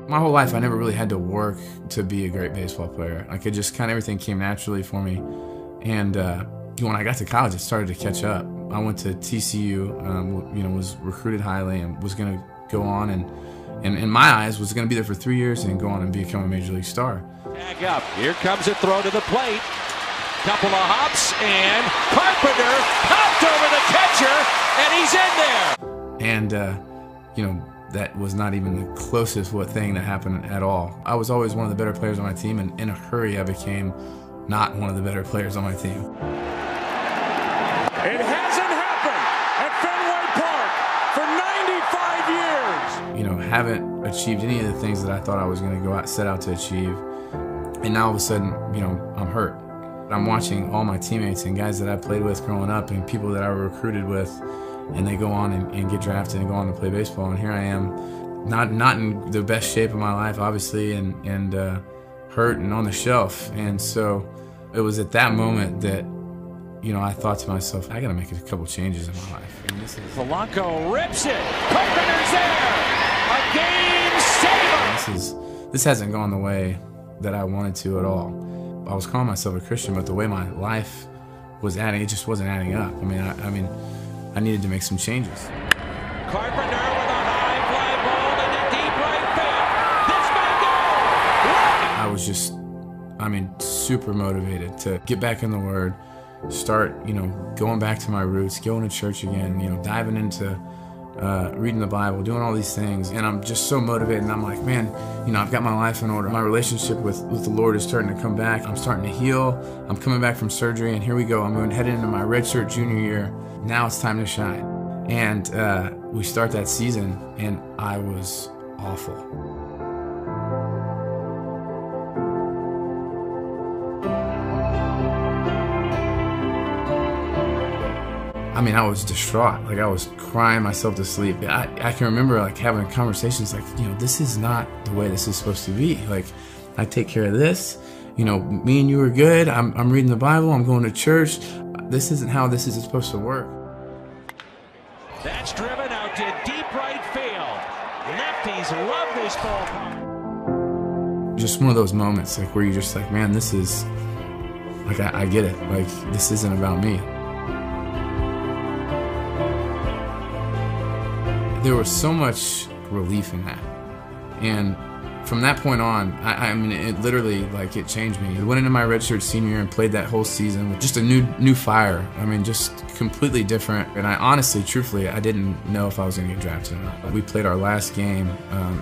My whole life, I never really had to work to be a great baseball player. Like, it just kind of everything came naturally for me. And when I got to college, it started to catch up. I went to TCU, was recruited highly and was going to go on and in my eyes was going to be there for 3 years and go on and become a major league star. Tag up. Here comes a throw to the plate. Couple of hops and Carpenter popped over the catcher and he's in there. That was not even the closest thing that happened at all. I was always one of the better players on my team, and in a hurry I became not one of the better players on my team. It hasn't happened at Fenway Park for 95 years. Haven't achieved any of the things that I thought I was going to set out to achieve. And now all of a sudden, I'm hurt. I'm watching all my teammates and guys that I played with growing up and people that I were recruited with, and they go on and get drafted and go on to play baseball. And here I am, not in the best shape of my life, obviously, and hurt and on the shelf. And so it was at that moment that I thought to myself, I got to make a couple changes in my life. And Polanco rips it. Carpenter's there. A game saver. This hasn't gone the way that I wanted to at all. I was calling myself a Christian, but the way my life was it just wasn't adding up. I needed to make some changes. Carpenter with a high fly ball into deep right field. This may go. I was just, super motivated to get back in the Word, start, going back to my roots, going to church again, diving into reading the Bible, doing all these things. And I'm just so motivated, and I'm like, man, I've got my life in order. My relationship with the Lord is starting to come back. I'm starting to heal. I'm coming back from surgery, and here we go. I'm heading into my redshirt junior year. Now it's time to shine. And we start that season, and I was awful. I was distraught. I was crying myself to sleep. I can remember having conversations this is not the way this is supposed to be. I take care of this. Me and you are good. I'm reading the Bible. I'm going to church. This isn't how this is supposed to work. That's driven out to deep right field. Lefties love this ballpark. Just one of those moments where you're just man, this is I get it. This isn't about me. There was so much relief in that, and from that point on, it literally it changed me. I went into my redshirt senior year and played that whole season with just a new fire. Just completely different. And I honestly, truthfully, I didn't know if I was going to get drafted or not. We played our last game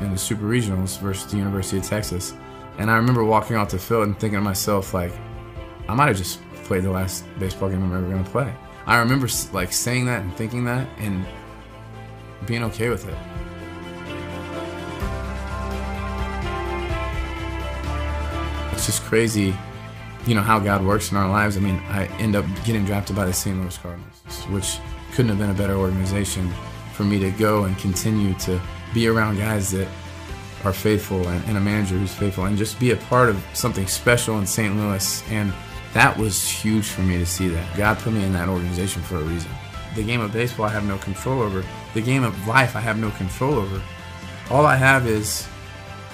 in the Super Regionals versus the University of Texas, and I remember walking off the field and thinking to myself, I might have just played the last baseball game I'm ever going to play. I remember saying that and thinking that and being okay with it. It's just crazy, how God works in our lives. I end up getting drafted by the St. Louis Cardinals, which couldn't have been a better organization for me to go and continue to be around guys that are faithful and a manager who's faithful and just be a part of something special in St. Louis. And that was huge for me to see that. God put me in that organization for a reason. The game of baseball I have no control over. The game of life I have no control over. All I have is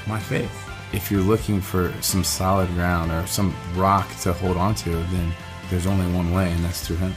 my faith. If you're looking for some solid ground or some rock to hold on to, then there's only one way, and that's through Him.